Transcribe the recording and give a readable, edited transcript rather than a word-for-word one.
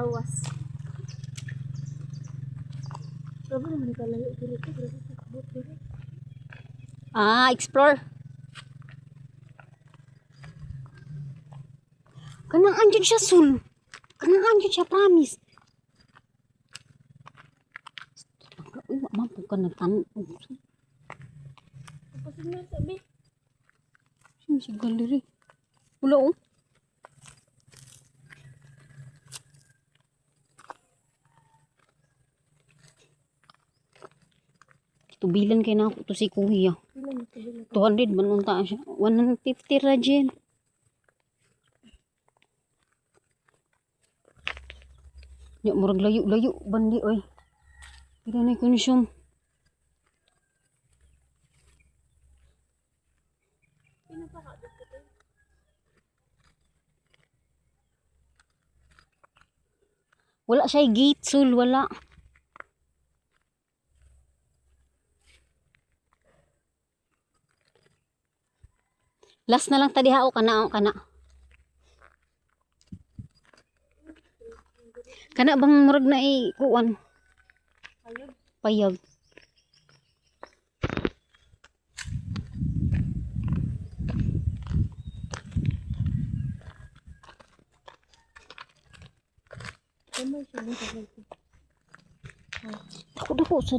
lawas. Grabe naman kalayo dito. Grabe takbot dito. Explore. Kanang andyan siya, Sul. Kanang andyan siya, promise. Uy, mampu ka nagtanong. Kapasig na sabi. Sino si galeri? Wala, oh. Tubilan kayo na ako to si Kuya. Ilan ito bilang. 200 man unta siya. 150 ra dyan. Ya, murag layo-layo bandi oy. Pila na konsyum. Wala siya gate, Sul, wala. Last na lang tadi hao kana kana. Kana bang murag na kuan? Ayun. Payag. Kamay siya mo sa Dako sa